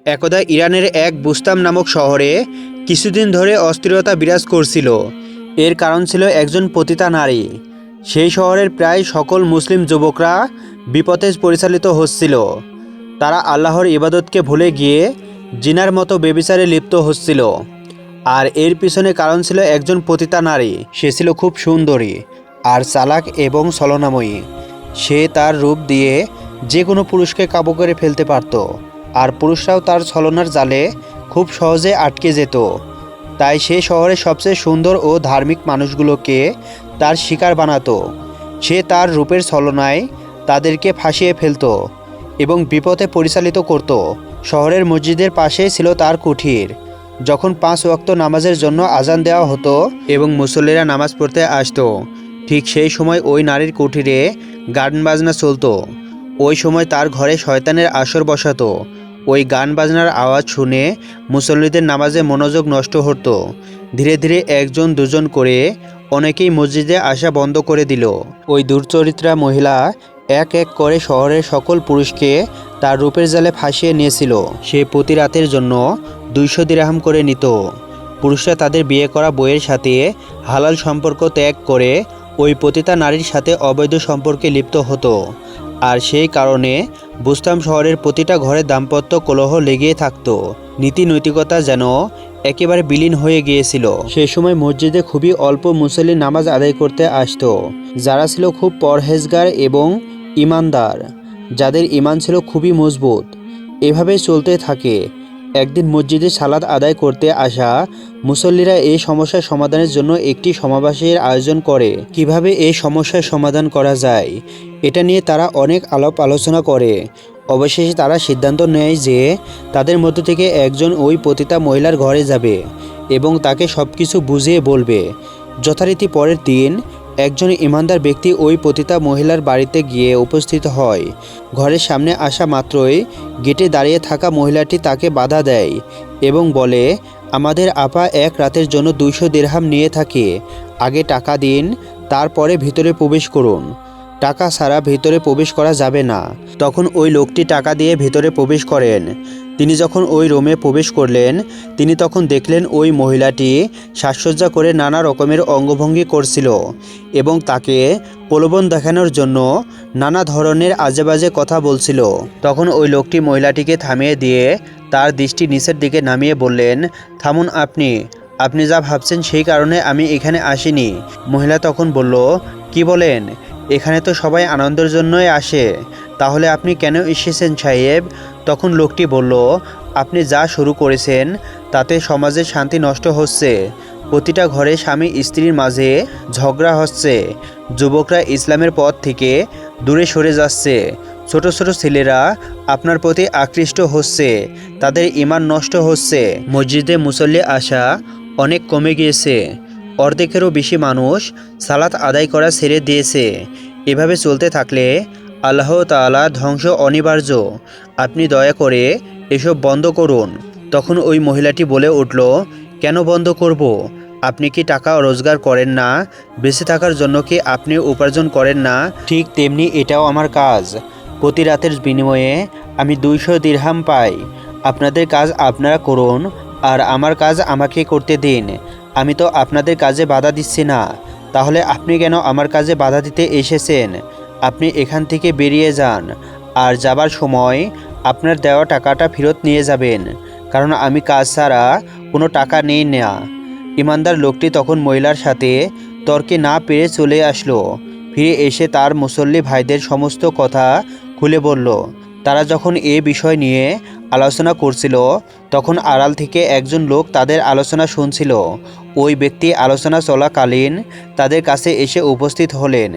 একদা ইরানের এক বুস্তাম নামক শহরে কিছুদিন ধরে অস্থিরতা বিরাজ করছিল। এর কারণ ছিল একজন পতিতা নারী। সেই শহরের প্রায় সকল মুসলিম যুবকরা বিপথে পরিচালিত হচ্ছিল। তারা আল্লাহর ইবাদতকে ভুলে গিয়ে জিনার মতো বেবিচারে লিপ্ত হচ্ছিল। আর এর পিছনে কারণ ছিল একজন পতিতা নারী। সে ছিল খুব সুন্দরী আর চালাক এবং ছলনাময়ী। সে তার রূপ দিয়ে যে কোনো পুরুষকে কাবু করে ফেলতে পারত, আর পুরুষরাও তার ছলনার জালে খুব সহজে আটকে যেত। তাই সে শহরের সবচেয়ে সুন্দর ও ধার্মিক মানুষগুলোকে তার শিকার বানাতো। সে তার রূপের ছলনায় তাদেরকে ফাঁসিয়ে ফেলত এবং বিপথে পরিচালিত করত। শহরের মসজিদের পাশেই ছিল তার কুঠির। যখন 5 ওয়াক্ত নামাজের জন্য আজান দেওয়া হতো এবং মুসল্লিরা নামাজ পড়তে আসতো, ঠিক সেই সময় ওই নারীর কুঠিরে গান বাজনা চলতো। ওই সময় তার ঘরে শয়তানের আসর বসাতো। ওই গান বাজনার আওয়াজ শুনে মুসল্লিদের নামাজে মনোযোগ নষ্ট হতো। ধীরে ধীরে একজন দুজন করে অনেকেই মসজিদে আসা বন্ধ করে দিল। ওই দুর্চরিত্রা মহিলা এক এক করে শহরের সকল পুরুষকে তার রূপের জালে ফাঁসিয়ে নিয়েছিল। সে প্রতি রাতের জন্য 200 দিরহাম করে নিত। পুরুষরা তাদের বিয়ে করা বউয়ের সাথে হালাল সম্পর্ক ত্যাগ করে ওই পতিতা নারীর সাথে অবৈধ সম্পর্কে লিপ্ত হতো। আর সেই কারণে বুস্তাম শহরের প্রতিটা ঘরে দাম্পত্য কলহ লেগেই থাকতো। নীতি নৈতিকতা যেন একেবারে বিলীন হয়ে গিয়েছিল। সেই সময় মসজিদে খুবই অল্প মুসল্লি নামাজ আদায় করতে আসতো, যারা ছিল খুব পরহেজগার এবং ইমানদার, যাদের ইমান ছিল খুবই মজবুত। এভাবেই চলতে থাকে। একদিন মসজিদে সালাত আদায় করতে আসা মুসল্লিরা এই সমস্যার সমাধানের জন্য একটি সমাবেশের আয়োজন করে। কিভাবে এই সমস্যার সমাধান করা যায় এটা নিয়ে তারা অনেক আলাপ আলোচনা করে। অবশেষে তারা সিদ্ধান্ত নেয় যে তাদের মধ্য থেকে একজন ওই পতিতা মহিলার ঘরে যাবে এবং তাকে সব কিছু বুঝিয়ে বলবে। যথারীতি পরের দিন একজন ইমানদার ব্যক্তি ওই পতিতা মহিলার বাড়িতে গিয়ে উপস্থিত হয়। ঘরের সামনে আসা মাত্রই গেটে দাঁড়িয়ে থাকা মহিলাটি তাকে বাধা দেয় এবং বলে, আমাদের আপা এক রাতের জন্য 200 দিরহাম নিয়ে থাকে। আগে টাকা দিন, তারপরে ভিতরে প্রবেশ করুন। টাকা ছাড়া ভিতরে প্রবেশ করা যাবে না। তখন ওই লোকটি টাকা দিয়ে ভিতরে প্রবেশ করেন। তিনি যখন ওই রুমে প্রবেশ করলেন, তিনি তখন দেখলেন ওই মহিলাটি সাজসজ্জা করে নানা রকমের অঙ্গভঙ্গি করছিল এবং তাকে প্রলোভন দেখানোর জন্য নানা ধরনের আজেবাজে কথা বলছিল। তখন ওই লোকটি মহিলাটিকে থামিয়ে দিয়ে তার দৃষ্টি নিচের দিকে নামিয়ে বললেন, থামুন, আপনি যা ভাবছেন সেই কারণে আমি এখানে আসিনি। মহিলা তখন বলল, কি বলেন? এখানে তো সবাই আনন্দের জন্যই আসে, তাহলে আপনি কেন এসেছেন সাহেব? তখন লোকটি বলল, আপনি যা শুরু করেছেন তাতে সমাজের শান্তি নষ্ট হচ্ছে। প্রতিটা ঘরে স্বামী স্ত্রীর মাঝে ঝগড়া হচ্ছে। যুবকরা ইসলামের পথ থেকে দূরে সরে যাচ্ছে। ছোট ছোট ছেলেরা আপনার প্রতি আকৃষ্ট হচ্ছে। তাদের ঈমান নষ্ট হচ্ছে। মসজিদে মুসল্লি আসা অনেক কমে গিয়েছে। অর্ধেকেরও বেশি মানুষ সালাত আদায় করা ছেড়ে দিয়েছে। এভাবে চলতে থাকলে আল্লাহ তাআলা ধ্বংস অনিবার্য। আপনি দয়া করে এসব বন্ধ করুন। তখন ওই মহিলাটি বলে উঠল, কেন বন্ধ করব? আপনি কি টাকা রোজগার করেন না? বেঁচে থাকার জন্য কি আপনি উপার্জন করেন না? ঠিক তেমনি এটাও আমার কাজ। প্রতি রাতের বিনিময়ে আমি 200 দিরহাম পাই। আপনাদের কাজ আপনারা করুন আর আমার কাজ আমাকে করতে দিন। আমি তো আপনাদের কাজে বাধা দিচ্ছি না। তাহলে আপনি কেন আমার কাজে বাধা দিতে এসেছেন? আপনি এখান থেকে বেরিয়ে যান, আর যাবার সময় আপনার দেওয়া টাকাটা ফেরত নিয়ে যাবেন, কারণ আমি কাজ ছাড়া কোনো টাকা নেই না। ইমানদার লোকটি তখন মহিলার সাথে তর্কে না পেরে চলে আসলো। ফিরে এসে তার মুসল্লি ভাইদের সমস্ত কথা খুলে বলল। তারা যখন এ বিষয় নিয়ে আলোচনা করছিল, তখন আড়াল থেকে একজন লোক তাদের আলোচনা শুনছিল। ওই ব্যক্তি আলোচনা চলাকালীন তাদের কাছে এসে উপস্থিত হলেন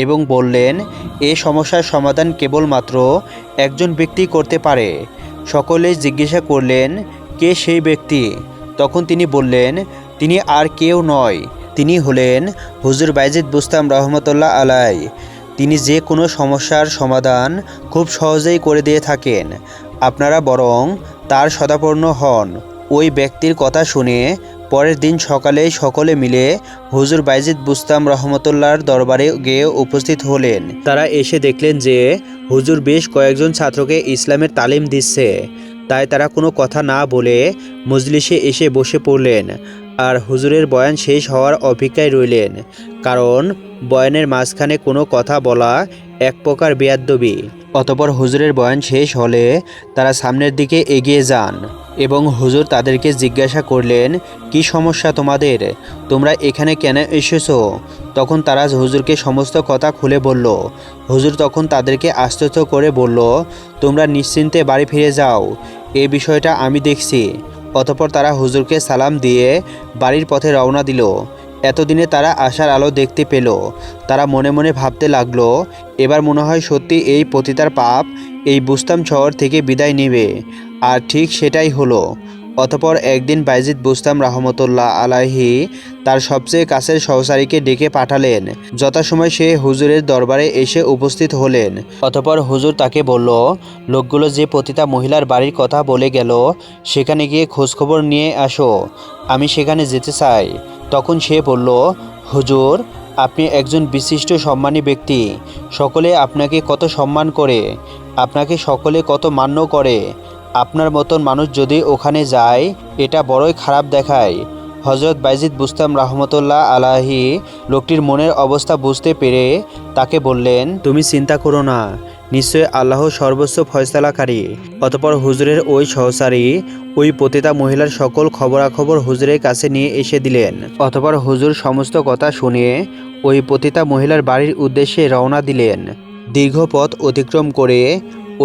এবং বললেন, এ সমস্যার সমাধান কেবলমাত্র একজন ব্যক্তি করতে পারে। সকলেই জিজ্ঞাসা করলেন, কে সেই ব্যক্তি? তখন তিনি বললেন, তিনি আর কেউ নয়, তিনি হলেন হুজুর বাইজিদ বুস্তাম রহমতুল্লাহ আলাই। তিনি যে কোনো সমস্যার সমাধান খুব সহজেই করে দিয়ে থাকেন। আপনারা বরং তার শতাপন্ন হন। ওই ব্যক্তির কথা শুনে পরের দিন সকালে সকলে মিলে হুজুর বাইজিদ বুস্তাম রহমতুল্লাহর দরবারে গিয়ে উপস্থিত হলেন। তারা এসে দেখলেন যে হুজুর বেশ কয়েকজন ছাত্রকে ইসলামের তালিম দিচ্ছে। তাই তারা কোনো কথা না বলে মজলিসে এসে বসে পড়লেন আর হুজুরের বয়ান শেষ হওয়ার অপেক্ষায় রইলেন, কারণ বয়ানের মাঝখানে কোনো কথা বলা এক প্রকার বেয়াদ্দবি। অতপর হুজুরের বয়ান শেষ হলে তারা সামনের দিকে এগিয়ে যান এবং হুজুর তাদেরকে জিজ্ঞাসা করলেন, কি সমস্যা তোমাদের, তোমরা এখানে কেন এসেছো? তখন তারা হুজুরকে সমস্ত কথা খুলে বলল। হুজুর তখন তাদেরকে আশ্বস্ত করে বলল, তোমরা নিশ্চিন্তে বাড়ি ফিরে যাও, এই বিষয়টা আমি দেখছি। অতপর তারা হুজুরকে সালাম দিয়ে বাড়ির পথে রওনা দিল। এতদিনে তারা আশার আলো দেখতে পেল। তারা মনে মনে ভাবতে লাগলো, এবার মনে হয় সত্যি এই পতিতার পাপ এই বুস্তাম শহর থেকে বিদায় নেবে। আর ঠিক সেটাই হলো। অতপর একদিন বাইজিদ বুস্তাম রহমতুল্লাহ আলাইহি তার সবচেয়ে কাছের সহচারীকে ডেকে পাঠালেন। যথাসময় সে হুজুরের দরবারে এসে উপস্থিত হলেন। অতপর হুজুর তাকে বলল, লোকগুলো যে পতিতা মহিলার বাড়ির কথা বলে গেল সেখানে গিয়ে খোঁজখবর নিয়ে আসো, আমি সেখানে যেতে চাই। তখন সে বলল, হুজুর, আপনি একজন বিশিষ্ট সম্মানী ব্যক্তি, সকলে আপনাকে কত সম্মান করে, আপনাকে সকলে কত মান্য করে। আপনার মতন মানুষ যদি ওখানে যায় এটা বড়ই খারাপ দেখায়। হজরত বাইজিদ বুস্তাম রহমতুল্লাহ আলাহি লোকটির মনের অবস্থা বুঝতে পেরে তাকে বললেন, তুমি চিন্তা করো না, নিশ্চয় আল্লাহ সর্বোচ্চ ফয়সালাকারী। অতপর হুজুরের ওই সহচারী ওই পতিতা মহিলার সকল খবরাখবর হুজুরের কাছে নিয়ে এসে দিলেন। অতপর হুজুর সমস্ত কথা শুনে ওই পতিতা মহিলার বাড়ির উদ্দেশ্যে রওনা দিলেন। দীর্ঘ পথ অতিক্রম করে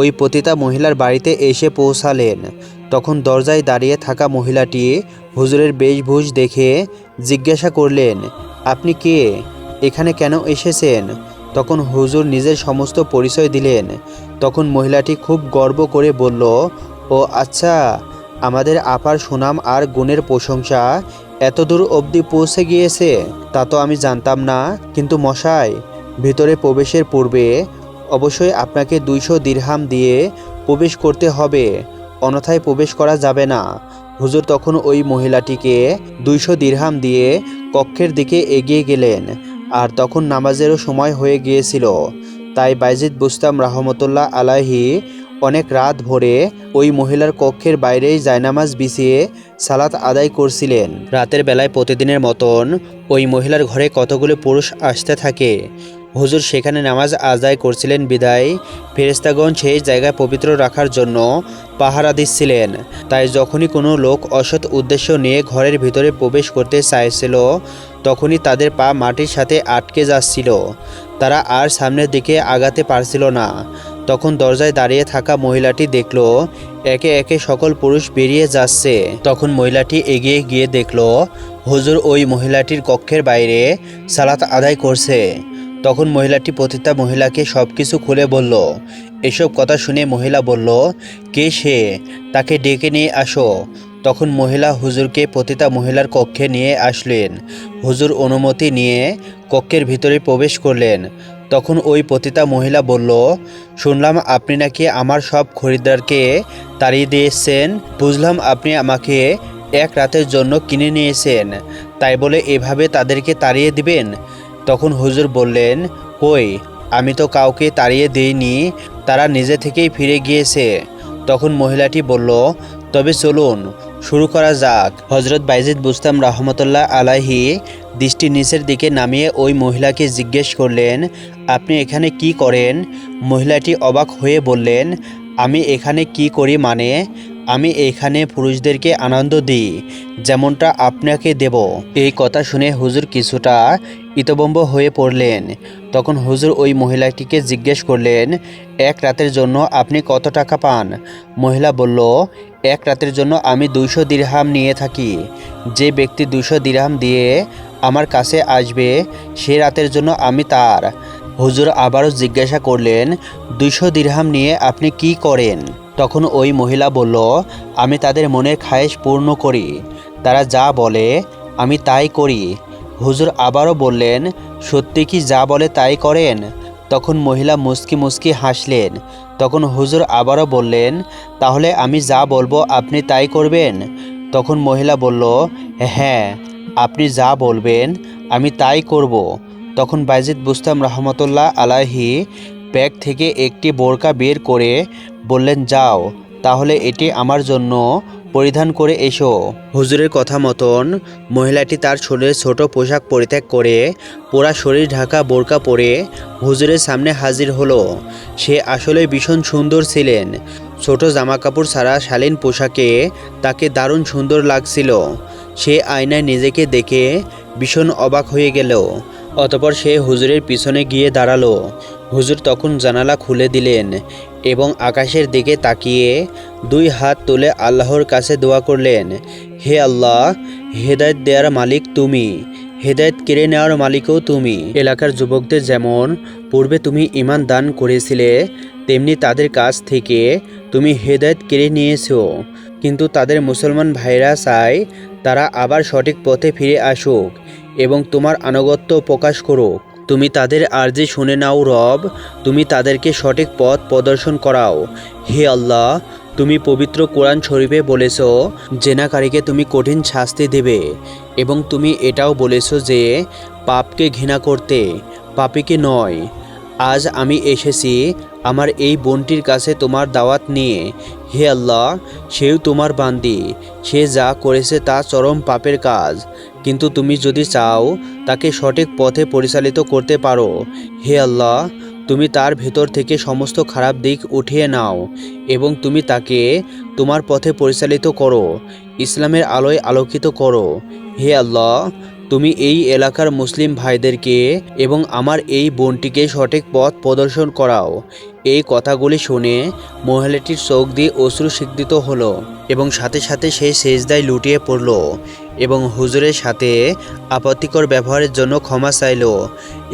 ওই পতিতা মহিলার বাড়িতে এসে পৌঁছালেন। তখন দরজায় দাঁড়িয়ে থাকা মহিলাটি হুজুরের বেশভূষ দেখে জিজ্ঞাসা করলেন, আপনি কে, এখানে কেন এসেছেন? তখন হুজুর নিজের সমস্ত পরিচয় দিলেন। তখন মহিলাটি খুব গর্ব করে বলল, ও আচ্ছা, আমাদের আপার সুনাম আর গুণের প্রশংসা এতদূর অবধি পৌঁছে গিয়েছে, তা তো আমি জানতাম না। কিন্তু মশাই, ভিতরে প্রবেশের পূর্বে অবশ্যই আপনাকে 200 দিরহাম দিয়ে প্রবেশ করতে হবে, অন্যথায় প্রবেশ করা যাবে না। হুজুর তখন ওই মহিলাটিকে 200 দিরহাম দিয়ে কক্ষের দিকে এগিয়ে গেলেন। আর তখন নামাজেরও সময় হয়ে গিয়েছিল। তাই বাইজিদ বুস্তাম রহমতুল্লাহ আলাইহি অনেক রাত ভরে ওই মহিলার কক্ষের বাইরেই জায়নামাজ বিছিয়ে সালাত আদায় করছিলেন। রাতের বেলায় প্রতিদিনের মতন ওই মহিলার ঘরে কতগুলো পুরুষ আসতে থাকে। হুজুর সেখানে নামাজ আদায় করছিলেন বিদায় ফেরেশতাগণ সেই জায়গা পবিত্র রাখার জন্য পাহারা দিচ্ছিলেন। তাই যখনই কোনো লোক অসৎ উদ্দেশ্য নিয়ে ঘরের ভিতরে প্রবেশ করতে চাইছিল তখনই তাদের পা মাটির সাথে আটকে যাচ্ছিল, তারা আর সামনের দিকে আগাতে পারছিল না। তখন দরজায় দাঁড়িয়ে থাকা মহিলাটি দেখল একে একে সকল পুরুষ বেরিয়ে যাচ্ছে। তখন মহিলাটি এগিয়ে গিয়ে দেখল হুজুর ওই মহিলাটির কক্ষের বাইরে সালাত আদায় করছে। তখন মহিলাটি পতিতা মহিলাকে সব কিছু খুলে বলল। এসব কথা শুনে মহিলা বলল, কে সে, তাকে ডেকে নিয়ে আসো। তখন মহিলা হুজুরকে পতিতা মহিলার কক্ষে নিয়ে আসলেন। হুজুর অনুমতি নিয়ে কক্ষের ভিতরে প্রবেশ করলেন। তখন ওই পতিতা মহিলা বলল, শুনলাম আপনি নাকি আমার সব খরিদ্দারকে তাড়িয়ে দিয়েছেন, বুঝলাম আপনি আমাকে এক রাতের জন্য কিনে নিয়েছেন, তাই বলে এভাবে তাদেরকে তাড়িয়ে দিবেন? তখন হুজুর বললেন, কই, আমি তো কাউকে তাড়িয়ে দিইনি, তারা নিজে থেকেই ফিরে গিয়েছে। তখন মহিলাটি বলল, তবে চলুন শুরু করা যাক। হজরত বাইজিদ বুস্তাম রহমতুল্লাহ আলাইহি দৃষ্টি নিচের দিকে নামিয়ে ওই মহিলাকে জিজ্ঞেস করলেন, আপনি এখানে কি করেন? মহিলাটি অবাক হয়ে বললেন, আমি এখানে কি করি মানে, আমি এখানে পুরুষদেরকে আনন্দ দিই, যেমনটা আপনাকে দেব। এই কথা শুনে হুজুর কিছুটা ইতবম্ব হয়ে পড়লেন। তখন হুজুর ওই মহিলাটিকে জিজ্ঞেস করলেন, এক রাতের জন্য আপনি কত টাকা পান? মহিলা বলল, এক রাতের জন্য আমি 200 দিরহাম নিয়ে থাকি। যে ব্যক্তি 200 দিরহাম দিয়ে আমার কাছে আসবে সে রাতের জন্য আমি তার। হুজুর আবারও জিজ্ঞাসা করলেন, 200 দিরহাম নিয়ে আপনি কি করেন? তখন ওই মহিলা বলল, আমি তাদের মনের খায়েশ পূর্ণ করি, তারা যা বলে আমি তাই করি। হুজুর আবারও বললেন, সত্যি কি যা বলে তাই করেন? তখন মহিলা মুচকি মুচকি হাসলেন। তখন হুজুর আবারও বললেন, তাহলে আমি যা বলবো আপনি তাই করবেন? তখন মহিলা বলল, হ্যাঁ, আপনি যা বলবেন আমি তাই করব। তখন বাইজিদ বুস্তাম রহমতুল্লাহ আলাইহি ব্যাগ থেকে একটি বোরকা বের করে বললেন, যাও তাহলে এটি আমার জন্য পরিধান করে এসো। হুজুরের কথা মতন মহিলাটি তার শরীরে ছোট পোশাক পরিত্যাগ করে পুরা শরীর ঢাকা বোরকা পরে হুজুরের সামনে হাজির হলো। সে আসলে ভীষণ সুন্দর ছিলেন। ছোট জামাকাপড় ছাড়া শালীন পোশাকে তাকে দারুণ সুন্দর লাগছিল। সে আয়নায় নিজেকে দেখে ভীষণ অবাক হয়ে গেল। অতপর সে হুজুরের পিছনে গিয়ে দাঁড়ালো। হুজুর তখন জানালা খুলে দিলেন এবং আকাশের দিকে তাকিয়ে 2 হাত তুলে আল্লাহর কাছে দোয়া করলেন, হে আল্লাহ, হেদায়েত দেওয়ার মালিক তুমি, হেদায়েত কেড়ে নেওয়ার মালিকও তুমি। এলাকার যুবকদের যেমন পূর্বে তুমি ঈমান দান করেছিলে, তেমনি তাদের কাছ থেকে তুমি হেদায়েত কেড়ে নিয়েছো। কিন্তু তাদের মুসলমান ভাইরা চায় তারা আবার সঠিক পথে ফিরে আসুক এবং তোমার আনুগত্য প্রকাশ করুক। তুমি তাদের আরজি শুনে নাও রব, তুমি তাদেরকে সঠিক পথ প্রদর্শন করাও। হে আল্লাহ, তুমি পবিত্র কোরআন শরীফে বলেছ জেনাকারীকে তুমি কঠিন শাস্তি দেবে এবং তুমি এটাও বলেছ যে পাপকে ঘৃণা করতে, পাপীকে নয়। আজ আমি এসেছি আমার এই বোনটির কাছে তোমার দাওয়াত নিয়ে। হে আল্লাহ, সেও তোমার বান্দি, সে যা করেছে তা চরম পাপের কাজ, কিন্তু তুমি যদি চাও তাকে সঠিক পথে পরিচালিত করতে পারো। হে আল্লাহ, তুমি তার ভেতর থেকে সমস্ত খারাপ দিক উঠিয়ে নাও এবং তুমি তাকে তোমার পথে পরিচালিত করো, ইসলামের আলোয় আলোকিত করো। হে আল্লাহ, তুমি এই এলাকার মুসলিম ভাইদেরকে এবং আমার এই বোনটিকে সঠিক পথ প্রদর্শন করাও। এই কথাগুলি শুনে মহিলাটির চোখ দিয়ে অশ্রু সিক্ত হলো এবং সাথে সাথে সে সেজদায় লুটিয়ে পড়ল এবং হুজুরের সাথে আপত্তিকর ব্যবহারের জন্য ক্ষমা চাইল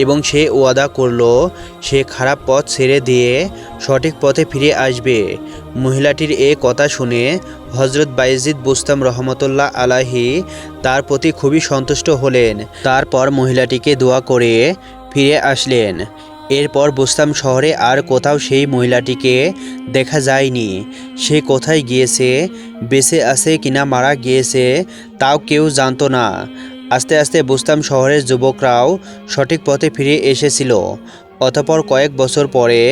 এবং সে ওয়াদা করল সে খারাপ পথ ছেড়ে দিয়ে সঠিক পথে ফিরে আসবে। মহিলাটির এ কথা শুনে হজরত বাইজিদ বুস্তাম রহমতুল্লাহ আলাহি তার প্রতি খুবই সন্তুষ্ট হলেন। তারপর মহিলাটিকে দোয়া করে ফিরে আসলেন। এরপর বুস্তাম শহরে আর কোথাও সেই মহিলাটিকে দেখা যায়নি। সে কোথায় গিয়েছে, বেঁচে আছে কিনা মারা গিয়েছে তাও কেউ জানতো না। আস্তে আস্তে বুস্তাম শহরের যুবকরাও সঠিক পথে ফিরে এসেছিল। অতঃপর কয়েক বছর পরে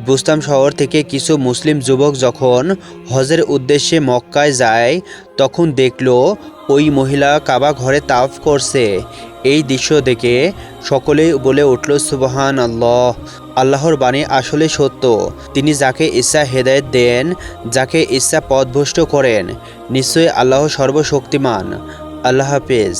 বুস্তাম শহর থেকে কিছু মুসলিম যুবক যখন হজের উদ্দেশ্যে মক্কায় যায় তখন দেখল ওই মহিলা কাবা ঘরে তাওয়াফ করছে। এই দৃশ্য দেখে সকলেই বলে উঠল সুবহান আল্লাহ, আল্লাহর বাণী আসলে সত্য। তিনি যাকে ইচ্ছা হেদায়েত দেন, যাকে ইচ্ছা পথভ্রষ্ট করেন। নিশ্চয়ই আল্লাহ সর্বশক্তিমান। আল্লাহ হাফেজ।